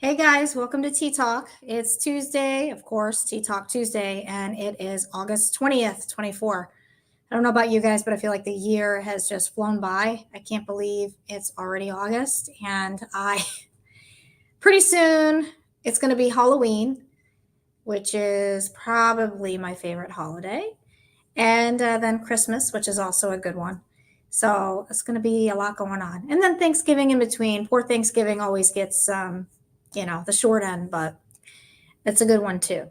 Hey guys, welcome to Tea Talk. It's Tuesday, of course, Tea Talk Tuesday, and it is August 20th, 24. I don't know about you guys, but I feel like the year has just flown by. I can't believe it's already August, and pretty soon it's going to be Halloween, which is probably my favorite holiday, and then Christmas, which is also a good one. So it's going to be a lot going on. And then Thanksgiving in between. Poor Thanksgiving always gets the short end, but it's a good one too.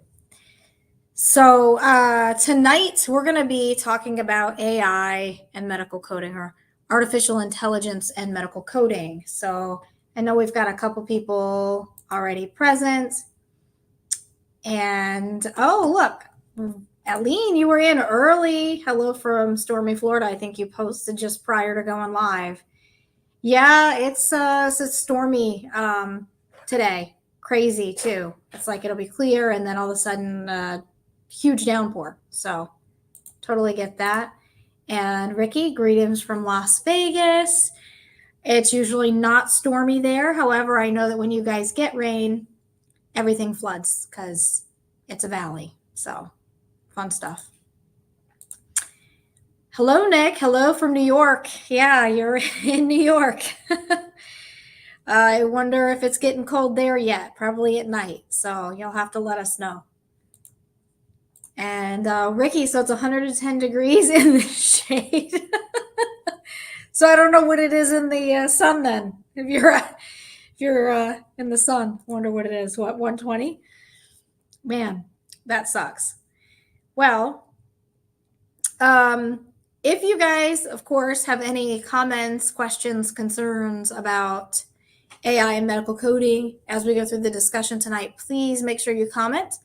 So tonight we're going to be talking about AI and medical coding, or artificial intelligence and medical coding. So I know we've got a couple people already present. And oh, look, Aline, you were in early. Hello from Stormy, Florida. I think you posted just prior to going live. Yeah, it's stormy today. Crazy too. It's like it'll be clear and then all of a sudden huge downpour. So totally get that. And Ricky, greetings from Las Vegas. It's usually not stormy there. However, I know that when you guys get rain, everything floods because it's a valley. So fun stuff. Hello, Nick. Hello from New York. Yeah, you're in New York. I wonder if it's getting cold there yet. Probably at night. So you'll have to let us know. And Ricky, so it's 110 degrees in the shade. So I don't know what it is in the sun then. If you're in the sun, wonder what it is. What, 120? Man, that sucks. Well, if you guys, of course, have any comments, questions, concerns about AI and medical coding as we go through the discussion tonight, please make sure you comment.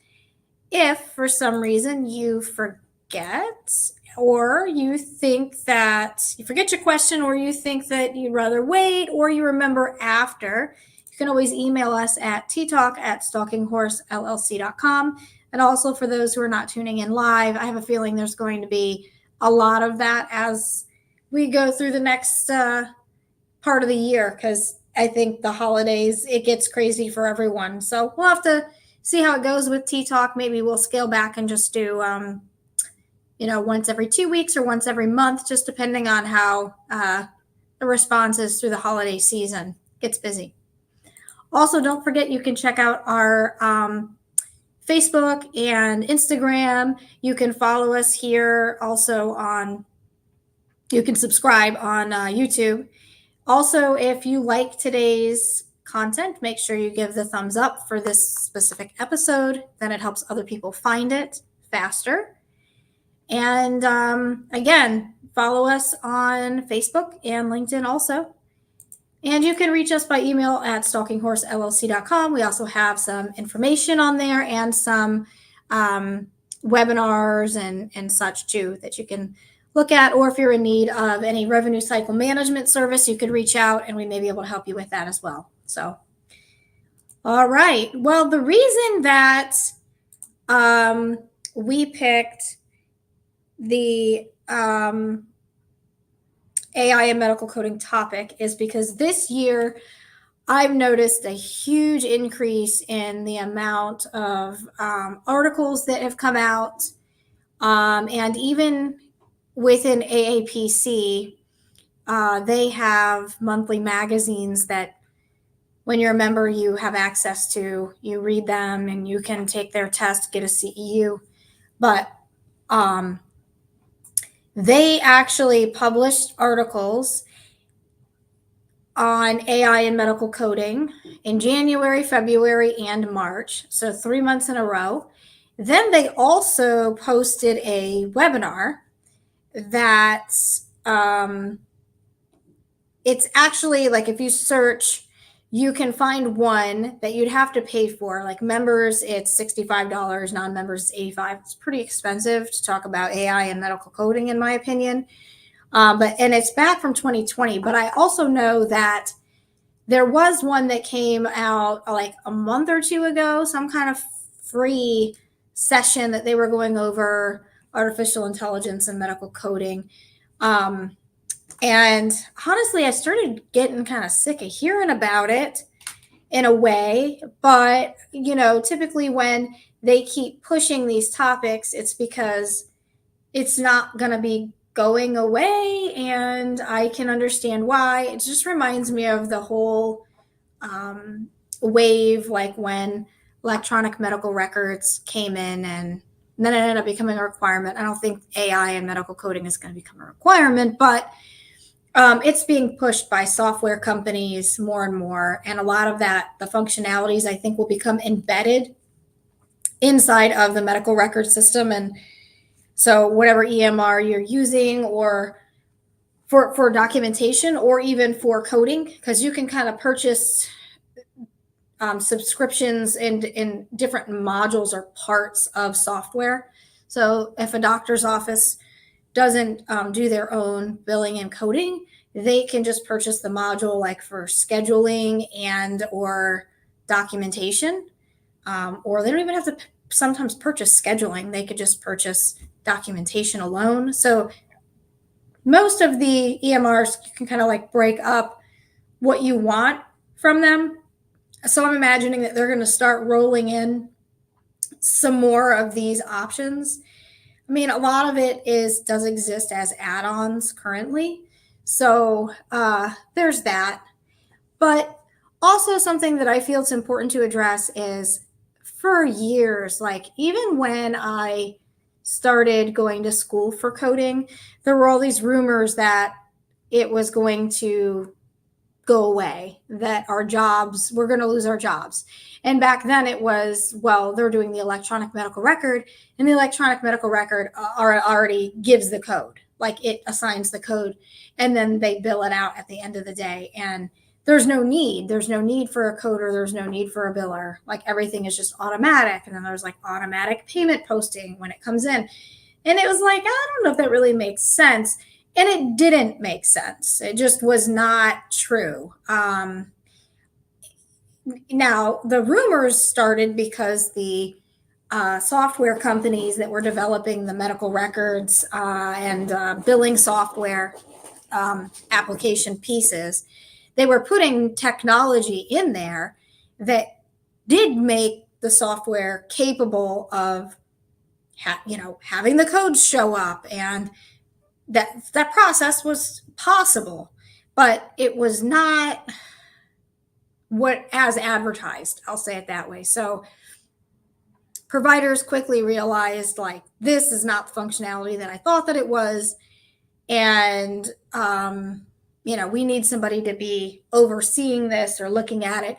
If for some reason you forget, or you think that you forget your question, or you think that you'd rather wait, or you remember after, you can always email us at ttalk@stalkinghorsellc.com. And also for those who are not tuning in live, I have a feeling there's going to be a lot of that as we go through the next part of the year, because I think the holidays, it gets crazy for everyone. So we'll have to see how it goes with Tea Talk. Maybe we'll scale back and just do, once every 2 weeks or once every month, just depending on how the response is through the holiday season. It gets busy. Also, don't forget you can check out our Facebook and Instagram. You can follow us here also you can subscribe on YouTube. Also, if you like today's content, make sure you give the thumbs up for this specific episode. Then it helps other people find it faster. And again, follow us on Facebook and LinkedIn also. And you can reach us by email at stalkinghorsellc.com. We also have some information on there and some webinars and such too that you can look at. Or if you're in need of any revenue cycle management service, you could reach out and we may be able to help you with that as well. So, all right. Well, the reason that we picked the AI and medical coding topic is because this year I've noticed a huge increase in the amount of articles that have come out. And even within AAPC, they have monthly magazines that when you're a member, you have access to. You read them and you can take their test, get a CEU. But they actually published articles on AI and medical coding in January, February, and March. So 3 months in a row. Then they also posted a webinar that it's actually like if you search, you can find one that you'd have to pay for. Like members, it's $65. Non-members, $85. It's pretty expensive to talk about AI and medical coding, in my opinion. And it's back from 2020. But I also know that there was one that came out like a month or two ago, some kind of free session that they were going over artificial intelligence and medical coding. And honestly, I started getting kind of sick of hearing about it. in a way. But, typically when they keep pushing these topics, it's because it's not going to be going away. And I can understand why. It just reminds me of the whole wave, like when electronic medical records came in and then it ended up becoming a requirement. I don't think AI and medical coding is going to become a requirement, but it's being pushed by software companies more and more. And a lot of that, the functionalities, I think, will become embedded inside of the medical record system. And so whatever EMR you're using, or for documentation, or even for coding, because you can kind of purchase subscriptions in different modules or parts of software. So if a doctor's office doesn't do their own billing and coding, they can just purchase the module like for scheduling and or documentation, or they don't even have to sometimes purchase scheduling. They could just purchase documentation alone. So most of the EMRs, you can kind of like break up what you want from them. So I'm imagining that they're going to start rolling in some more of these options. I mean, a lot of it does exist as add-ons currently. So there's that. But also something that I feel it's important to address is, for years, like even when I started going to school for coding, there were all these rumors that it was going to go away, that we're going to lose our jobs. And back then it was, well, they're doing the electronic medical record, and the electronic medical record already gives the code, like it assigns the code, and then they bill it out at the end of the day. And there's no need for a coder. There's no need for a biller. Like everything is just automatic. And then there's like automatic payment posting when it comes in. And it was like, I don't know if that really makes sense. And it didn't make sense. It just was not true. Now, the rumors started because the software companies that were developing the medical records and billing software application pieces, they were putting technology in there that did make the software capable of having the codes show up, and that process was possible, but it was not what as advertised. I'll say it that way. So providers quickly realized, like, this is not the functionality that I thought that it was. And, we need somebody to be overseeing this or looking at it.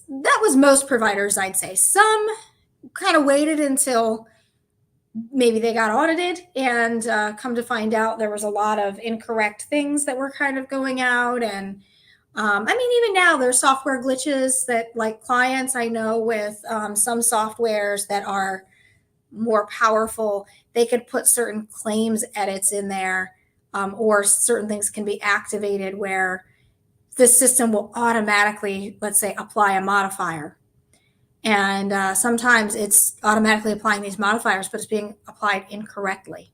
That was most providers, I'd say. Some kind of waited until maybe they got audited and come to find out there was a lot of incorrect things that were kind of going out. And even now there's software glitches that, like, clients I know with some softwares that are more powerful, they could put certain claims edits in there, or certain things can be activated where the system will automatically, let's say, apply a modifier. And sometimes it's automatically applying these modifiers, but it's being applied incorrectly.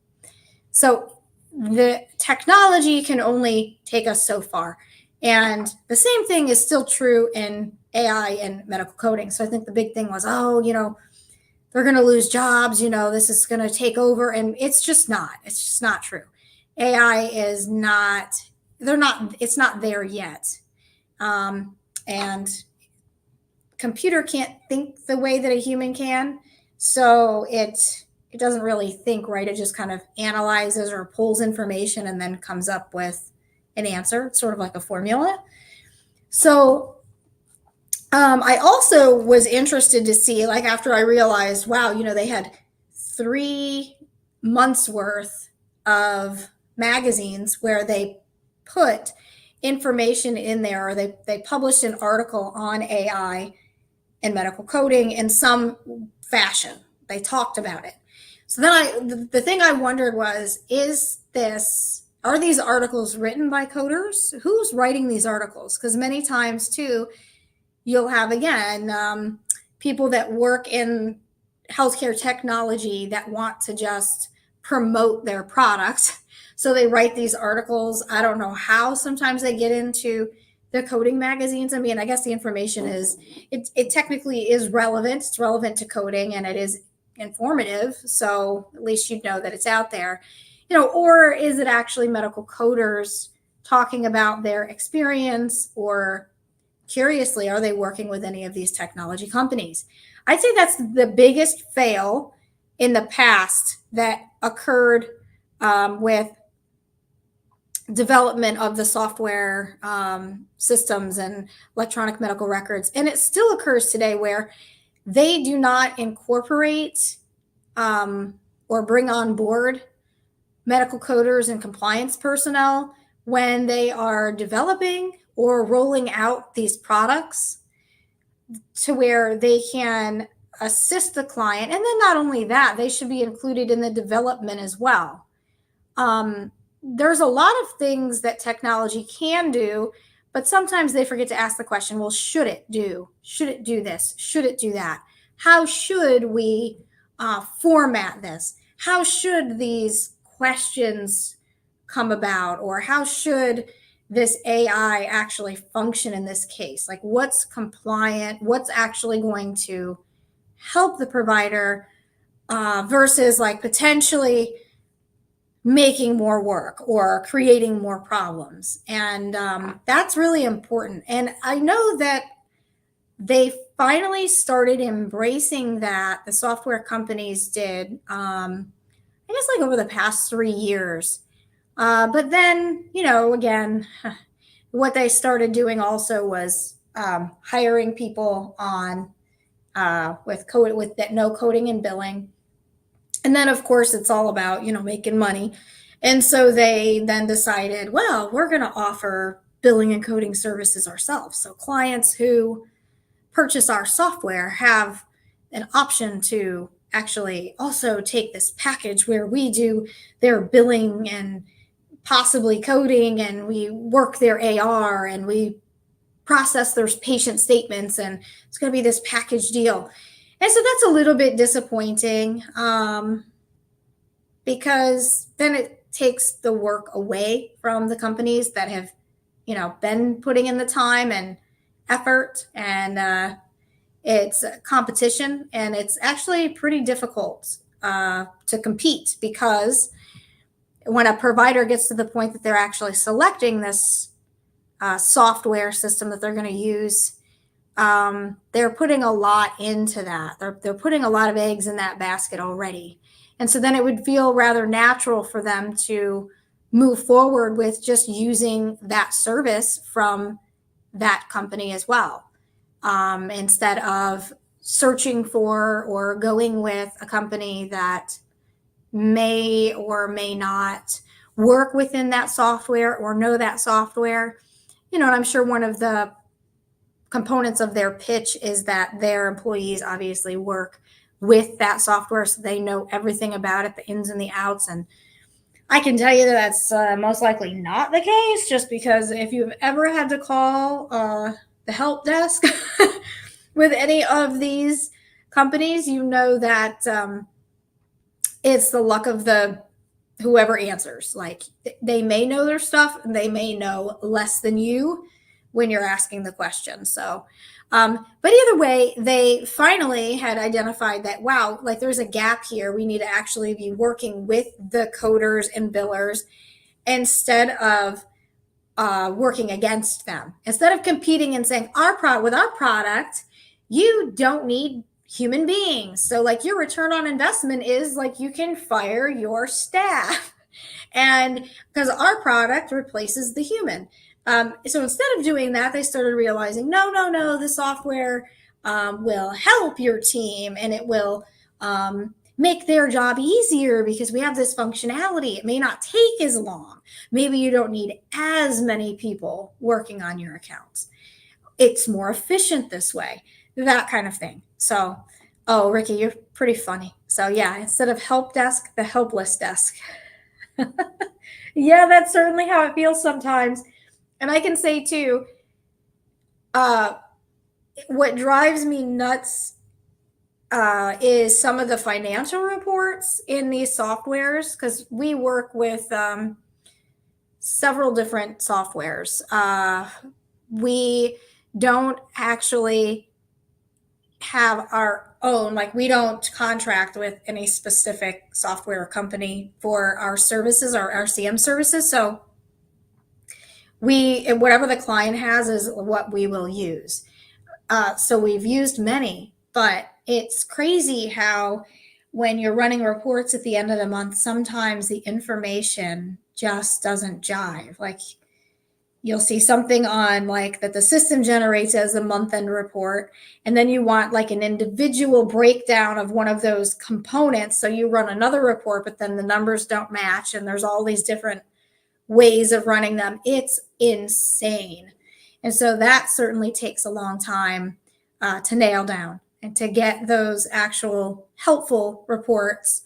So the technology can only take us so far. And the same thing is still true in AI and medical coding. So I think the big thing was, they're going to lose jobs, this is going to take over. And it's just not true. AI is it's not there yet. And computer can't think the way that a human can. So it doesn't really think, right? It just kind of analyzes or pulls information and then comes up with an answer. It's sort of like a formula. So I also was interested to see, like, after I realized, wow, they had 3 months worth of magazines where they put information in there, or they published an article on AI and medical coding in some fashion. They talked about it. So then the thing I wondered was, are these articles written by coders? Who's writing these articles? Because many times too, you'll have, again, people that work in healthcare technology that want to just promote their product. So they write these articles. I don't know how sometimes they get into the coding magazines. I mean, I guess the information is, it technically is relevant. It's relevant to coding and it is informative. So at least you'd know that it's out there, or is it actually medical coders talking about their experience, or curiously, are they working with any of these technology companies? I'd say that's the biggest fail in the past that occurred with development of the software systems and electronic medical records. And it still occurs today where they do not incorporate or bring on board medical coders and compliance personnel when they are developing or rolling out these products, to where they can assist the client. And then not only that, they should be included in the development as well. There's a lot of things that technology can do, but sometimes they forget to ask the question, well, should it do this? Should it do that? How should we format this? How should these questions come about? Or how should this AI actually function in this case? Like, what's compliant? What's actually going to help the provider versus like potentially making more work or creating more problems? And that's really important. And I know that they finally started embracing that. The software companies did, I guess, like over the past 3 years. But then, again, what they started doing also was hiring people on with that no coding and billing. And then, of course, it's all about, making money. And so they then decided, well, we're going to offer billing and coding services ourselves. So clients who purchase our software have an option to actually also take this package where we do their billing and possibly coding, and we work their AR, and we process their patient statements, and it's going to be this package deal. And so that's a little bit disappointing because then it takes the work away from the companies that have, been putting in the time and effort, and it's competition, and it's actually pretty difficult to compete, because when a provider gets to the point that they're actually selecting this software system that they're going to use, they're putting a lot into that. They're putting a lot of eggs in that basket already. And so then it would feel rather natural for them to move forward with just using that service from that company as well, instead of searching for or going with a company that may or may not work within that software or know that software. And I'm sure one of the components of their pitch is that their employees obviously work with that software, so they know everything about it, the ins and the outs. And I can tell you that that's most likely not the case, just because if you've ever had to call the help desk with any of these companies, you know that it's the luck of the whoever answers. Like, they may know their stuff and they may know less than you when you're asking the question. So, but either way, they finally had identified that, wow, like there's a gap here. We need to actually be working with the coders and billers instead of working against them. Instead of competing and saying, with our product, you don't need human beings. So like your return on investment is like you can fire your staff, and because our product replaces the human. So instead of doing that, they started realizing, no, the software will help your team, and it will make their job easier because we have this functionality. It may not take as long. Maybe you don't need as many people working on your accounts. It's more efficient this way, that kind of thing. So, oh, Ricky, you're pretty funny. So yeah, instead of help desk, the helpless desk. Yeah, that's certainly how it feels sometimes. And I can say too, what drives me nuts is some of the financial reports in these softwares, because we work with several different softwares. We don't actually have our own, like we don't contract with any specific software company for our services, our RCM services. So we, whatever the client has is what we will use. So we've used many, but it's crazy how when you're running reports at the end of the month, sometimes the information just doesn't jive. Like you'll see something on like that the system generates as a month end report, and then you want like an individual breakdown of one of those components. So you run another report, but then the numbers don't match, and there's all these different ways of running them. It's insane. And so that certainly takes a long time to nail down and to get those actual helpful reports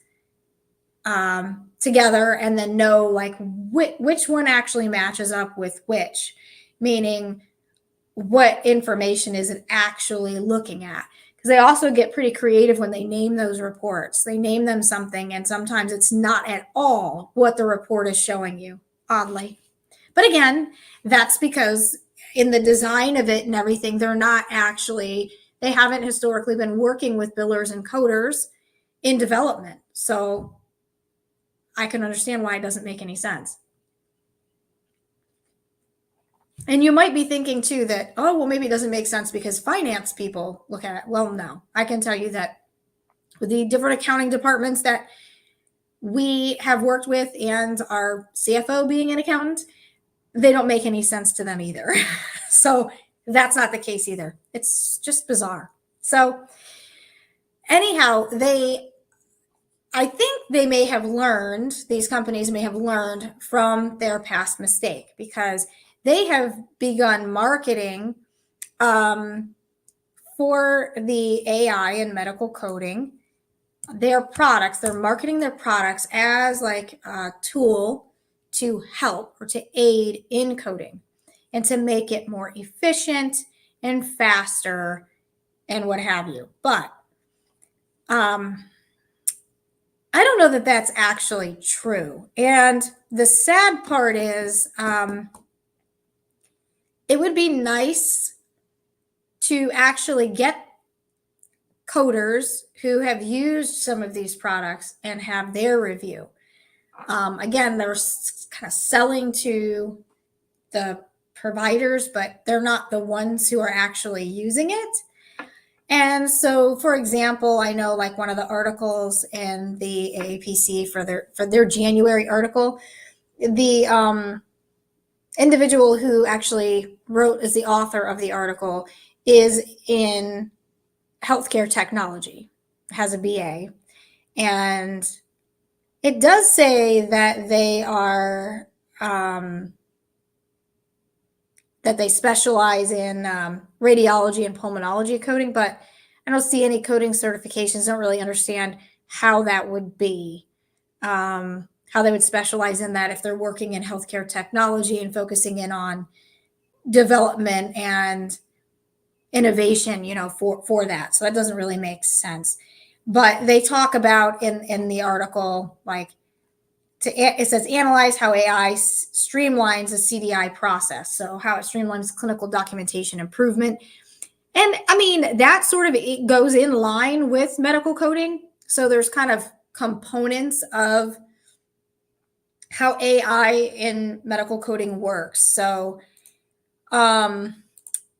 together, and then know like which one actually matches up with which, meaning what information is it actually looking at. Because they also get pretty creative when they name those reports. They name them something, and sometimes it's not at all what the report is showing you, oddly. But again, that's because in the design of it and everything, they haven't historically been working with billers and coders in development. So I can understand why it doesn't make any sense. And you might be thinking too that, oh, well, maybe it doesn't make sense because finance people look at it. Well, no, I can tell you that with the different accounting departments that we have worked with, and our CFO being an accountant, they don't make any sense to them either. So that's not the case either. It's just bizarre. So anyhow, I think they may have learned, these companies may have learned from their past mistake, because they have begun marketing for the AI and medical coding, their products. They're marketing their products as like a tool to help or to aid in coding and to make it more efficient and faster and what have you. But I don't know that that's actually true. And the sad part is it would be nice to actually get coders who have used some of these products and have their review. Again, they're kind of selling to the providers, but they're not the ones who are actually using it. And so, for example, I know like one of the articles in the AAPC for their January article, the individual who actually wrote as the author of the article is in healthcare technology, has a BA, and it does say that they are that they specialize in radiology and pulmonology coding, but I don't see any coding certifications. Don't really understand how that would be, how they would specialize in that if they're working in healthcare technology and focusing in on development and innovation, for that. So that doesn't really make sense. But they talk about in the article, like, it says analyze how AI streamlines the CDI process. So how it streamlines clinical documentation improvement. And I mean, that sort of, it goes in line with medical coding. So there's kind of components of how AI in medical coding works. So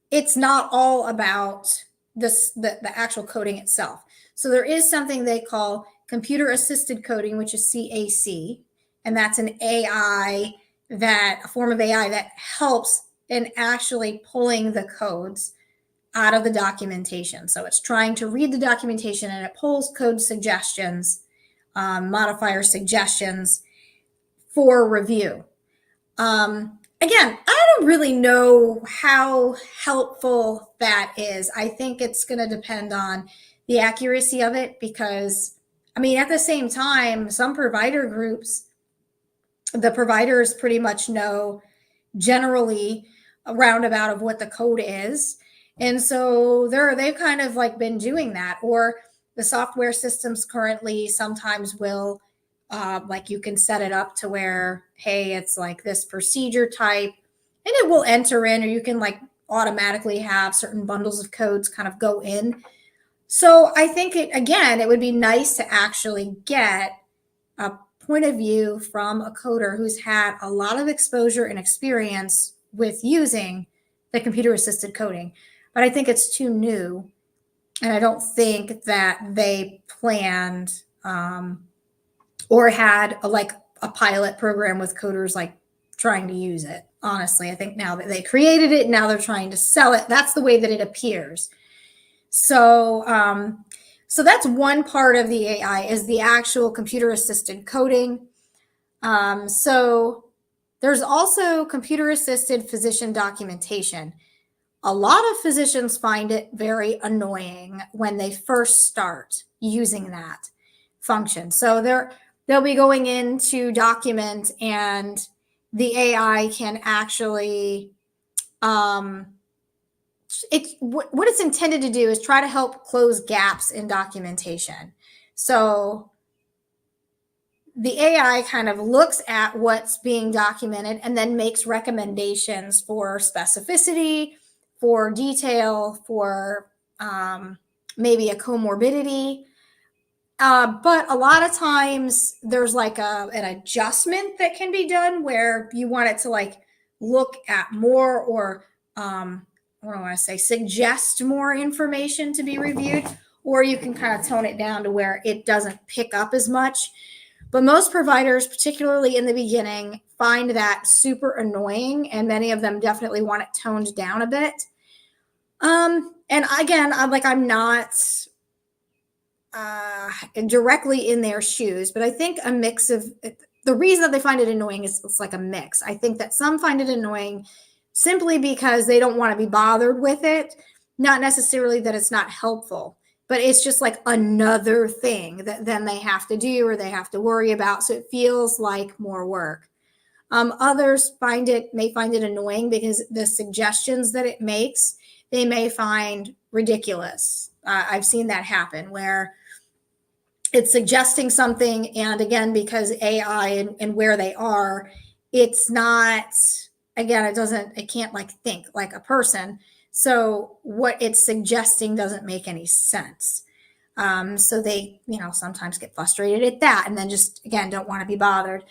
it's not all about the actual coding itself. So there is something they call computer assisted coding, which is CAC. And that's an AI, a form of AI that helps in actually pulling the codes out of the documentation. So it's trying to read the documentation, and it pulls code suggestions, modifier suggestions for review. Again, I don't really know how helpful that is. I think it's going to depend on the accuracy of it, because, I mean, at the same time, some provider groups, the providers pretty much know generally a roundabout of what the code is. And so they've kind of like been doing that. Or the software systems currently sometimes will, like, you can set it up to where, hey, it's like this procedure type, and it will enter in, or you can like automatically have certain bundles of codes kind of go in. So I think it would be nice to actually get a point of view from a coder who's had a lot of exposure and experience with using the computer assisted coding. But I think it's too new. And I don't think that they planned or had a pilot program with coders like trying to use it. Honestly, I think now that they created it, now they're trying to sell it. That's the way that it appears. So, so that's one part of the AI is the actual computer assisted coding. So there's also computer assisted physician documentation. A lot of physicians find it very annoying when they first start using that function. So they'll be going in to document, and the AI can actually what it's intended to do is try to help close gaps in documentation. So the AI kind of looks at what's being documented and then makes recommendations for specificity, for detail, for maybe a comorbidity. But a lot of times there's like an adjustment that can be done where you want it to like look at more or what do I want to say, suggest more information to be reviewed, or you can kind of tone it down to where it doesn't pick up as much. But most providers, particularly in the beginning, find that super annoying, and many of them definitely want it toned down a bit. And again, I'm not directly in their shoes, but I think a mix of the reason that they find it annoying is it's like a mix. I think that some find it annoying simply because they don't want to be bothered with it, not necessarily that it's not helpful, but it's just like another thing that then they have to do or they have to worry about. So it feels like more work. Others may find it annoying because the suggestions that it makes, they may find ridiculous. I've seen that happen where it's suggesting something, and again, because AI and where they are, it's not, again, it can't like think like a person. So what it's suggesting doesn't make any sense. So they, sometimes get frustrated at that and then just, again, don't want to be bothered.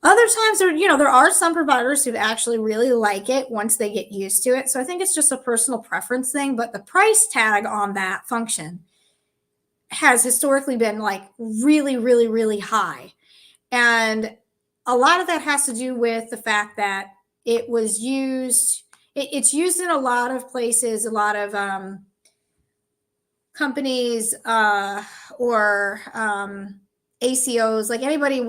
Other times there are some providers who actually really like it once they get used to it. So I think it's just a personal preference thing, but the price tag on that function has historically been like really, really, really high. And a lot of that has to do with the fact that it was used, it's used in a lot of places, a lot of companies or ACOs, like anybody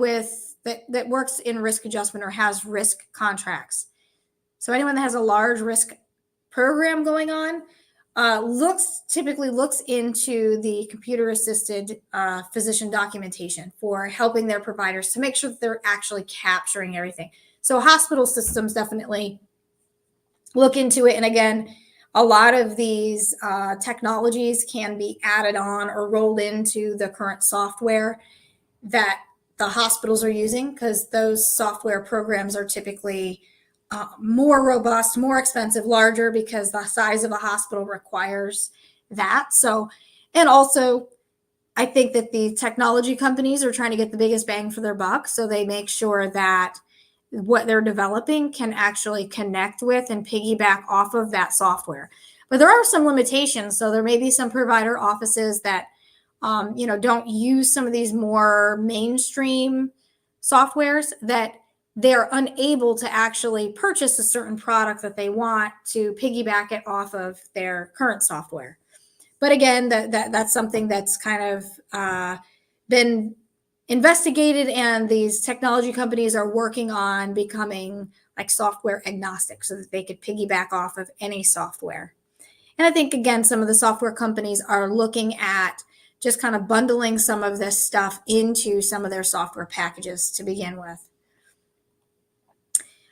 that works in risk adjustment or has risk contracts. So anyone that has a large risk program going on typically looks into the computer assisted physician documentation for helping their providers to make sure that they're actually capturing everything. So hospital systems definitely look into it. And again, a lot of these technologies can be added on or rolled into the current software that the hospitals are using, because those software programs are typically more robust, more expensive, larger, because the size of a hospital requires that. So, and also, I think that the technology companies are trying to get the biggest bang for their buck. So they make sure that what they're developing can actually connect with and piggyback off of that software. But there are some limitations. So there may be some provider offices that don't use some of these more mainstream softwares, that they're unable to actually purchase a certain product that they want to piggyback it off of their current software. But again, that's something that's kind of been investigated, and these technology companies are working on becoming like software agnostic so that they could piggyback off of any software. And I think, again, some of the software companies are looking at just kind of bundling some of this stuff into some of their software packages to begin with.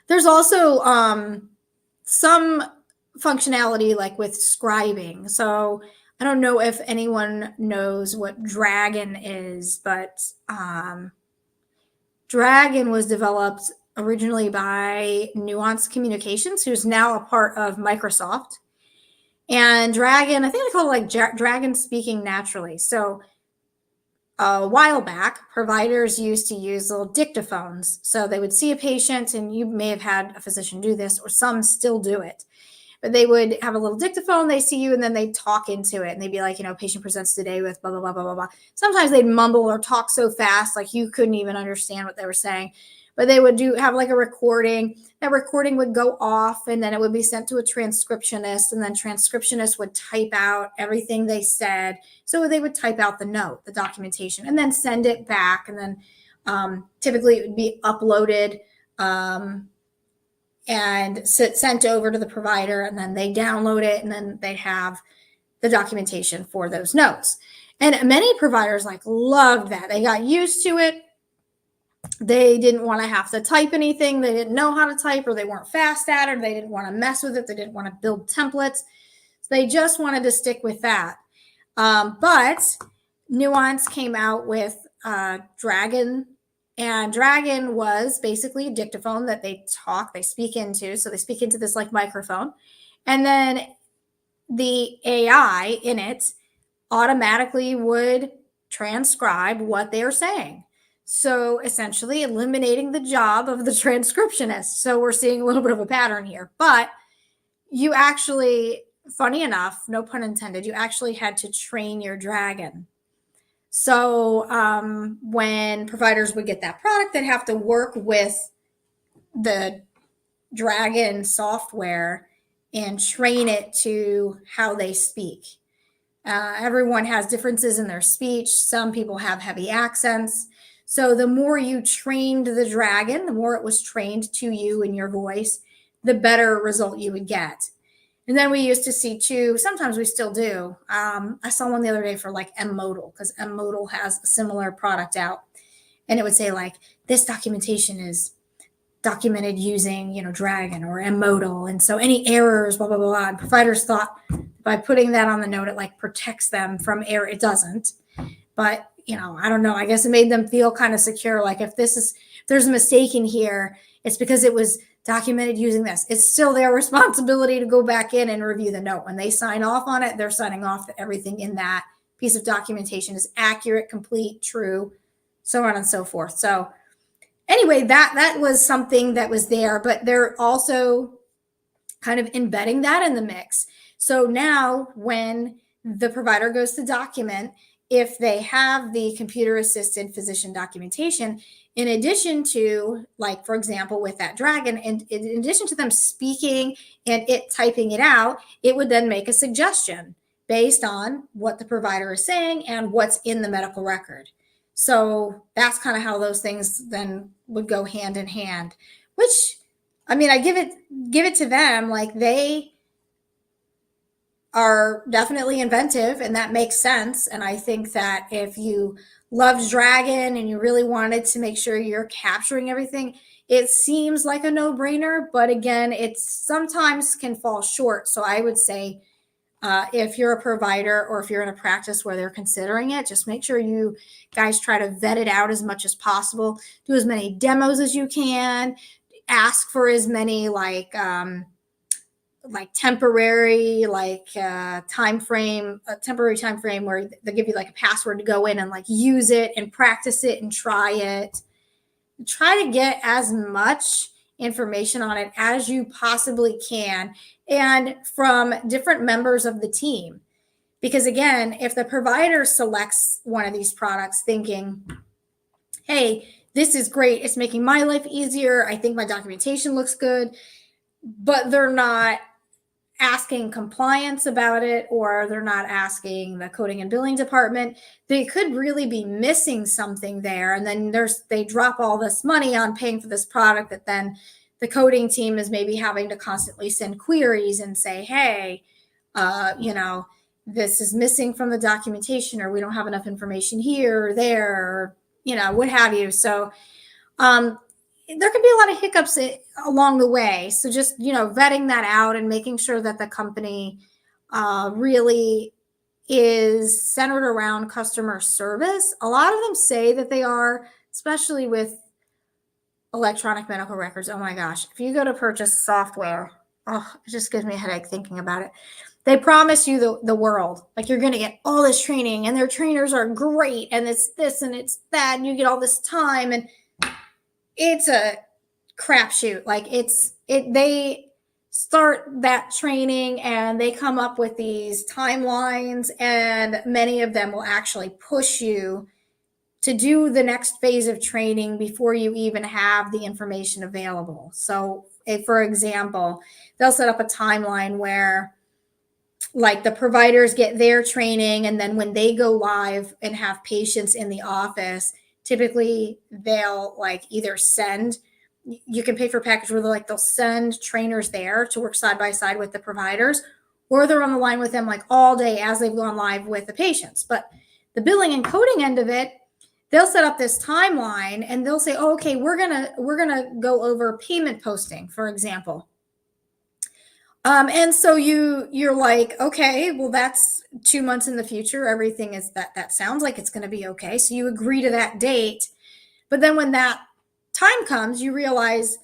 There's also some functionality like with scribing. So I don't know if anyone knows what Dragon is, but Dragon was developed originally by Nuance Communications, who's now a part of Microsoft. And Dragon, I think they call it like Dragon Speaking Naturally. So a while back, providers used to use little dictaphones. So they would see a patient, and you may have had a physician do this, or some still do it. But they would have a little dictaphone, they see you, and then they'd talk into it. And they'd be like, patient presents today with blah, blah, blah, blah, blah, blah. Sometimes they'd mumble or talk so fast, like you couldn't even understand what they were saying. But they would have like a recording. That recording would go off, and then it would be sent to a transcriptionist, and then transcriptionist would type out everything they said. So they would type out the note, the documentation, and then send it back. And then typically it would be uploaded and sent over to the provider, and then they download it, and then they have the documentation for those notes. And many providers loved that. They got used to it. They didn't want to have to type anything. They didn't know how to type, or they weren't fast at it, or they didn't want to mess with it. They didn't want to build templates. So they just wanted to stick with that. But Nuance came out with Dragon, and Dragon was basically a dictaphone that they speak into. So they speak into this microphone, and then the AI in it automatically would transcribe what they are saying. So essentially eliminating the job of the transcriptionist. So we're seeing a little bit of a pattern here, but you actually, funny enough, no pun intended, you actually had to train your Dragon. So when providers would get that product, they'd have to work with the Dragon software and train it to how they speak. Everyone has differences in their speech. Some people have heavy accents. So the more you trained the Dragon, the more it was trained to you and your voice, the better result you would get. And then we used to see too, sometimes we still do. I saw one the other day for M-Modal, because M-Modal has a similar product out. And it would say this documentation is documented using, Dragon or M-Modal. And so any errors, blah, blah, blah, blah. And providers thought by putting that on the note, it protects them from error. It doesn't. But, I don't know. I guess it made them feel kind of secure. If there's a mistake in here, it's because it was documented using this. It's still their responsibility to go back in and review the note. When they sign off on it, they're signing off that everything in that piece of documentation is accurate, complete, true, so on and so forth. So anyway, that was something that was there, but they're also kind of embedding that in the mix. So now when the provider goes to document, if they have the computer assisted physician documentation, in addition to, for example, with that Dragon, and in addition to them speaking and it typing it out, it would then make a suggestion based on what the provider is saying and what's in the medical record. So that's kind of how those things then would go hand in hand, which, I mean, I give it to them. They are definitely inventive, and that makes sense. And I think that if you loved Dragon and you really wanted to make sure you're capturing everything, it seems like a no-brainer. But again, it sometimes can fall short. So I would say if you're a provider or if you're in a practice where they're considering it, just make sure you guys try to vet it out as much as possible. Do as many demos as you can. Ask for as many temporary time frame, a temporary time frame where they give you a password to go in and use it and practice it and try it. Try to get as much information on it as you possibly can, and from different members of the team. Because again, if the provider selects one of these products thinking, hey, this is great, it's making my life easier, I think my documentation looks good, but they're not asking compliance about it, or they're not asking the coding and billing department, they could really be missing something there. And then they drop all this money on paying for this product that then the coding team is maybe having to constantly send queries and say, hey, this is missing from the documentation, or we don't have enough information here or there, or, what have you. So there could be a lot of hiccups along the way. So just, vetting that out and making sure that the company really is centered around customer service. A lot of them say that they are, especially with electronic medical records. Oh my gosh. If you go to purchase software, it just gives me a headache thinking about it. They promise you the world. Like you're going to get all this training and their trainers are great and it's this and it's that and you get all this time and it's a crapshoot. Like they start that training and they come up with these timelines and many of them will actually push you to do the next phase of training before you even have the information available. So, if, for example, they'll set up a timeline where like the providers get their training and then when they go live and have patients in the office, typically they'll like either send, you can pay for a package where they'll send trainers there to work side by side with the providers, or they're on the line with them like all day as they've gone live with the patients. But the billing and coding end of it, they'll set up this timeline and they'll say, oh, okay, we're gonna go over payment posting, for example. And so you're like, okay, well, that's 2 months in the future. Everything is that sounds like it's going to be okay. So you agree to that date. But then when that time comes, you realize,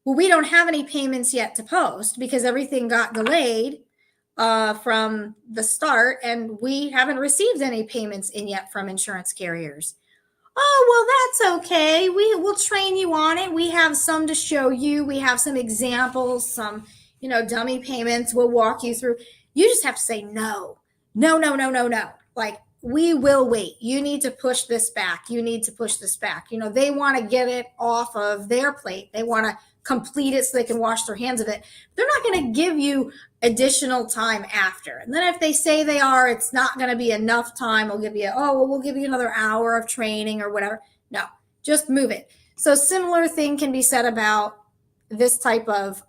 well, we don't have any payments yet to post because everything got delayed from the start and we haven't received any payments in yet from insurance carriers. Oh, well, that's okay. We'll train you on it. We have some to show you. We have some examples, some dummy payments. We'll walk you through. You just have to say no. No, no, no, no, no. Like, we will wait. You need to push this back. You need to push this back. They want to get it off of their plate. They want to complete it so they can wash their hands of it. They're not going to give you additional time after. And then if they say they are, it's not going to be enough time. We'll give you, we'll give you another hour of training or whatever. No, just move it. So similar thing can be said about this type of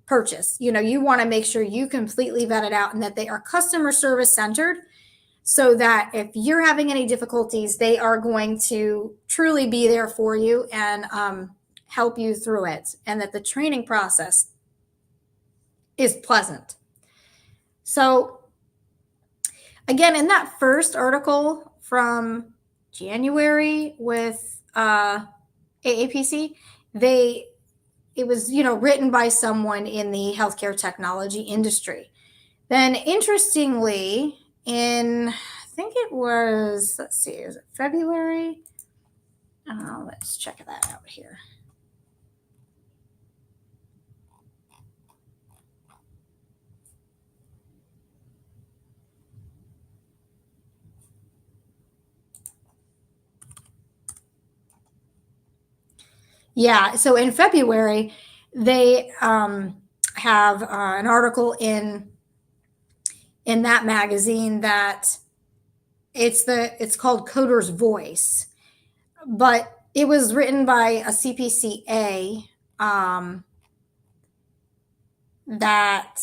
purchase. You want to make sure you completely vet it out and that they are customer service centered so that if you're having any difficulties, they are going to truly be there for you and help you through it, and that the training process is pleasant. So again, in that first article from January with AAPC, it was, written by someone in the healthcare technology industry. Then interestingly, I think it was, let's see, is it February? Let's check that out here. Yeah, so in February, they have an article in that magazine that it's called Coder's Voice, but it was written by a CPCA that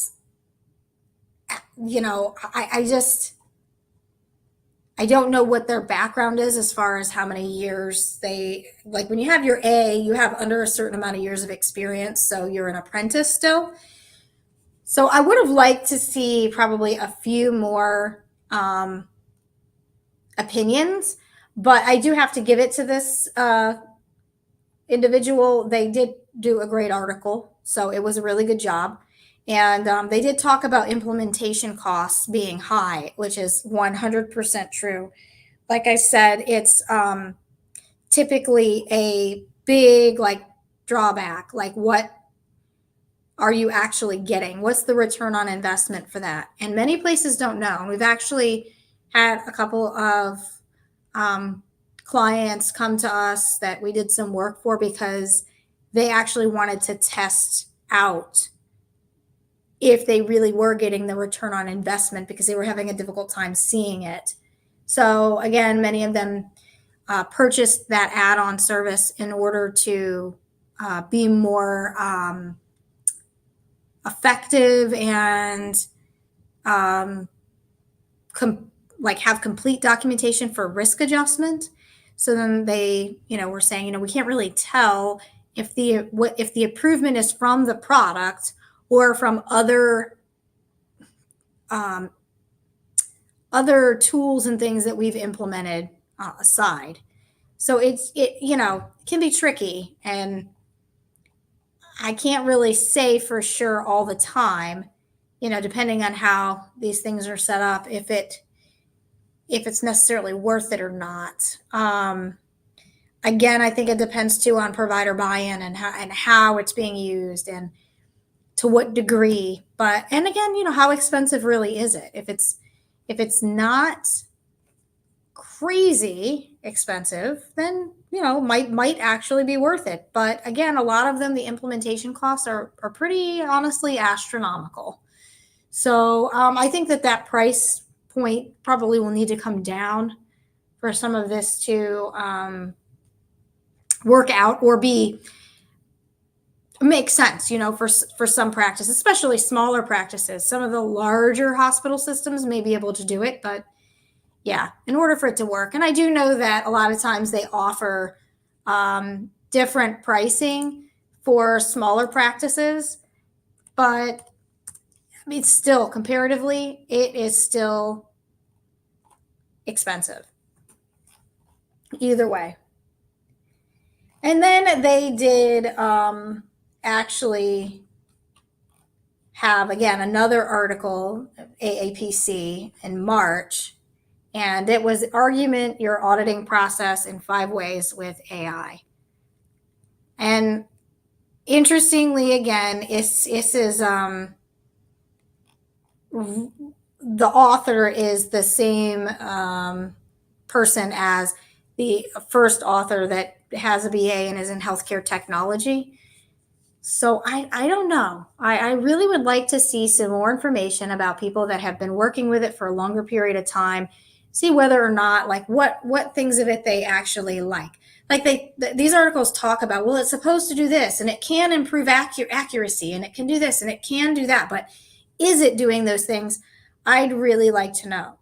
I don't know what their background is as far as how many years they, like when you have your A, you have under a certain amount of years of experience. So you're an apprentice still. So I would have liked to see probably a few more opinions, but I do have to give it to this individual. They did do a great article. So it was a really good job. And they did talk about implementation costs being high, which is 100% true. Like I said, it's typically a big drawback. Like, what are you actually getting? What's the return on investment for that? And many places don't know. We've actually had a couple of clients come to us that we did some work for because they actually wanted to test out if they really were getting the return on investment because they were having a difficult time seeing it. So again, many of them purchased that add-on service in order to be more effective and have complete documentation for risk adjustment. So then they, were saying, we can't really tell if the improvement is from the product or from other tools and things that we've implemented aside. So it can be tricky, and I can't really say for sure all the time depending on how these things are set up, if it's necessarily worth it or not. Again, I think it depends too on provider buy-in and how it's being used and to what degree. But and again, how expensive really is it? If it's not crazy expensive, then might actually be worth it. But again, a lot of them, the implementation costs are pretty honestly astronomical. So I think that price point probably will need to come down for some of this to work out or make sense, for some practice, especially smaller practices. Some of the larger hospital systems may be able to do it, but yeah, in order for it to work. And I do know that a lot of times they offer different pricing for smaller practices, but I mean, still comparatively, it is still expensive either way. And then they did actually have, again, another article, AAPC, in March, and it was argument your auditing process in 5 ways with AI. And interestingly, again, this is the author is the same person as the first author that has a BA and is in healthcare technology. So I don't know. I really would like to see some more information about people that have been working with it for a longer period of time, see whether or not, like, what things of it they actually like. Like these articles talk about, well, it's supposed to do this and it can improve accuracy and it can do this and it can do that, but is it doing those things? I'd really like to know.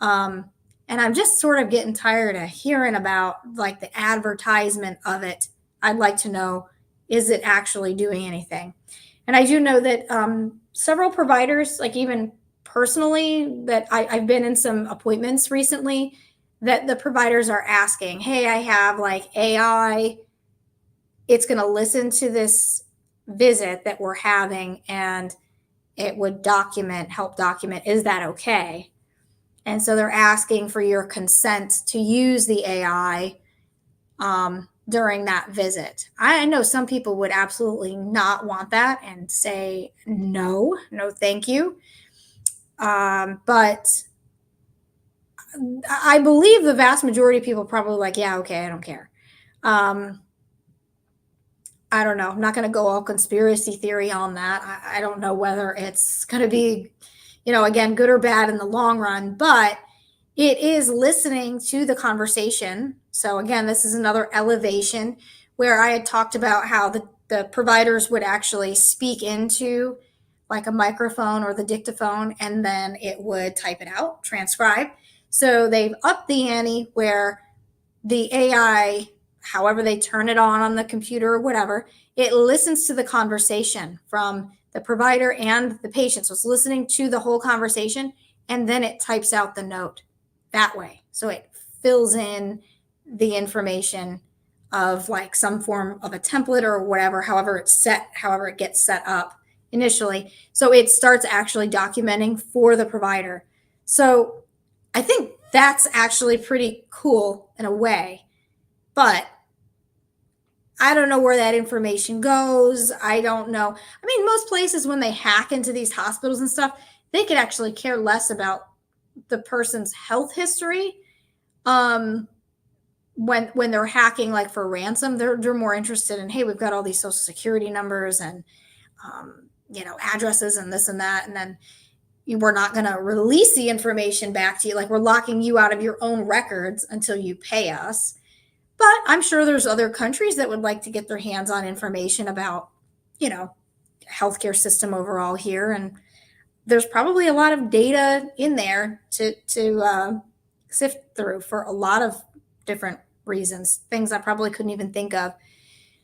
And I'm just sort of getting tired of hearing about like the advertisement of it. I'd like to know, is it actually doing anything? And I do know that several providers, like even personally, that I've been in some appointments recently, that the providers are asking, hey, I have like AI, it's going to listen to this visit that we're having and it would help document, is that okay? And so they're asking for your consent to use the AI during that visit. I know some people would absolutely not want that and say, no, thank you. But I believe the vast majority of people probably like, yeah, okay, I don't care. I don't know. I'm not going to go all conspiracy theory on that. I don't know whether it's going to be, again, good or bad in the long run, but it is listening to the conversation. So again, this is another elevation where I had talked about how the providers would actually speak into like a microphone or the dictaphone, and then it would type it out, transcribe. So they've upped the ante where the AI, however they turn it on the computer or whatever, it listens to the conversation from the provider and the patient. So it's listening to the whole conversation, and then it types out the note that way. So it fills in the information of like some form of a template or whatever, however it gets set up initially. So it starts actually documenting for the provider. So I think that's actually pretty cool in a way, but I don't know where that information goes. I don't know. I mean, most places when they hack into these hospitals and stuff, they could actually care less about the person's health history. When they're hacking, like for ransom, they're more interested in, hey, we've got all these social security numbers and addresses and this and that, and then we're not going to release the information back to you. Like, we're locking you out of your own records until you pay us. But I'm sure there's other countries that would like to get their hands on information about, healthcare system overall here. And there's probably a lot of data in there to sift through for a lot of different reasons, things I probably couldn't even think of.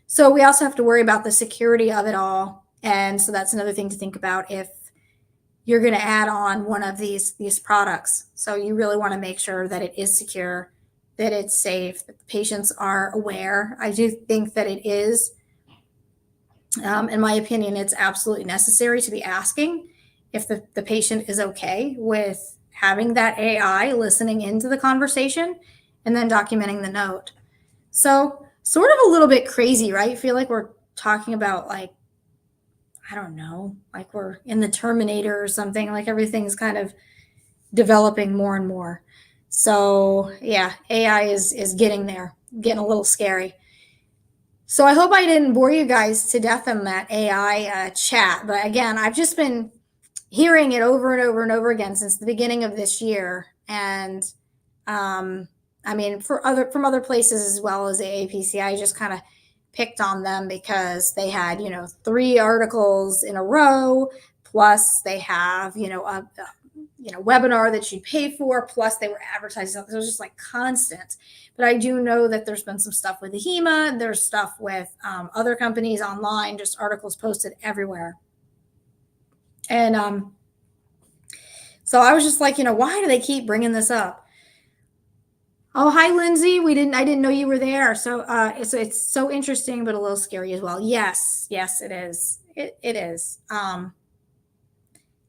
So we also have to worry about the security of it all. And so that's another thing to think about if you're going to add on one of these products. So you really want to make sure that it is secure, that it's safe, that the patients are aware. I do think that it is. In my opinion, it's absolutely necessary to be asking if the patient is okay with having that AI listening into the conversation and then documenting the note. So, sort of a little bit crazy, right? I feel like we're talking about, like, I don't know, like we're in the Terminator or something, like everything's kind of developing more and more. So, yeah, AI is getting there, getting a little scary. So I hope I didn't bore you guys to death on that AI chat. But again, I've just been hearing it over and over and over again since the beginning of this year. And I mean, from other places as well as AAPC, I just kind of picked on them because they had, 3 articles in a row, plus they have, a webinar that you pay for, plus they were advertising. It was just like constant. But I do know that there's been some stuff with the HEMA. There's stuff with other companies online, just articles posted everywhere. And so I was just like, why do they keep bringing this up? Oh, hi, Lindsay. I didn't know you were there. So it's so interesting, but a little scary as well. Yes, it is. It is.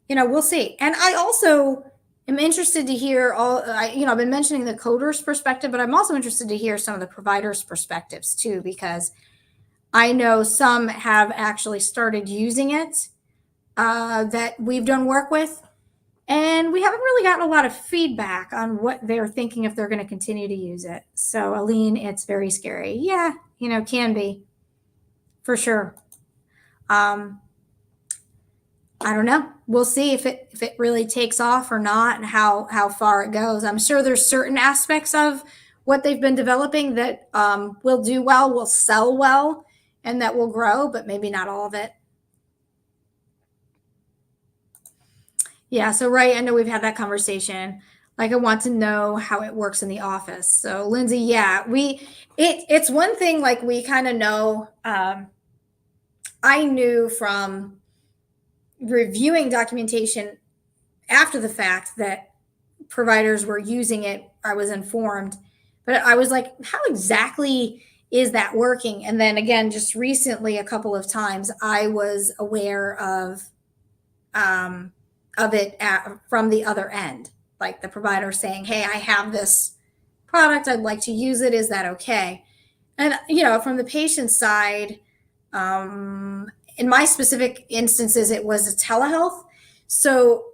We'll see. And I also am interested to hear I've been mentioning the coder's perspective, but I'm also interested to hear some of the providers' perspectives too, because I know some have actually started using it that we've done work with. And we haven't really gotten a lot of feedback on what they're thinking if they're going to continue to use it. So, Aline, it's very scary. Yeah, can be, for sure. I don't know. We'll see if it really takes off or not, and how far it goes. I'm sure there's certain aspects of what they've been developing that will do well, will sell well, and that will grow, but maybe not all of it. Yeah, so right, I know we've had that conversation. Like, I want to know how it works in the office. So, Lindsay, yeah, it's one thing, like, we kind of know. I knew from reviewing documentation after the fact that providers were using it. I was informed, but I was like, how exactly is that working? And then again, just recently, a couple of times, I was aware of it from the other end, like the provider saying, hey, I have this product, I'd like to use it, is that okay? And from the patient side, in my specific instances, it was a telehealth, so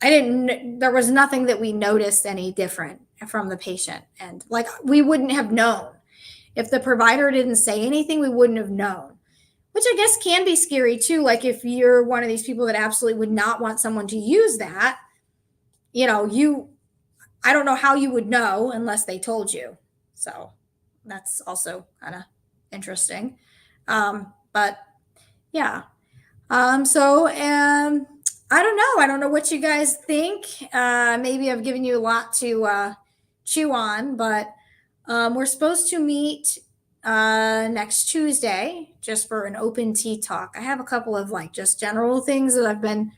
there was nothing that we noticed any different from the patient, and like, we wouldn't have known if the provider didn't say anything. We wouldn't have known, which I guess can be scary too. Like, if you're one of these people that absolutely would not want someone to use that, I don't know how you would know unless they told you. So that's also kind of interesting. But yeah. I don't know. I don't know what you guys think. Maybe I've given you a lot to chew on, but we're supposed to meet next Tuesday just for an open tea talk. I have a couple of like just general things that have been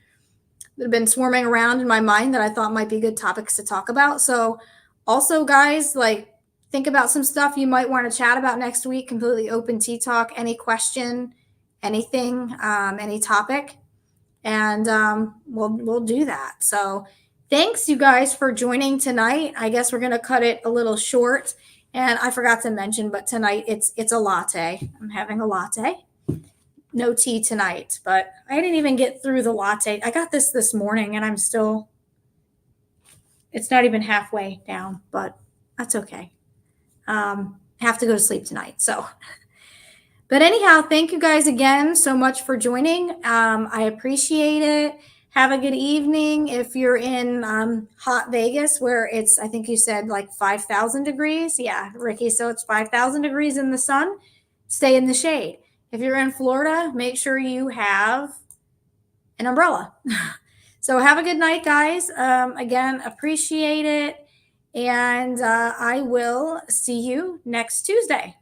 swarming around in my mind that I thought might be good topics to talk about. So also, guys, like, think about some stuff you might want to chat about next week. Completely open tea talk. Any question, anything, any topic, and we'll do that. So thanks, you guys, for joining tonight. I guess we're gonna cut it a little short. And I forgot to mention, but tonight it's a latte. I'm having a latte. No tea tonight, but I didn't even get through the latte. I got this morning, and it's not even halfway down, but that's okay. Have to go to sleep tonight. So, but anyhow, thank you guys again so much for joining. I appreciate it. Have a good evening. If you're in hot Vegas, where it's, I think you said like 5,000 degrees. Yeah, Ricky. So it's 5,000 degrees in the sun. Stay in the shade. If you're in Florida, make sure you have an umbrella. So have a good night, guys. Again, appreciate it. And I will see you next Tuesday.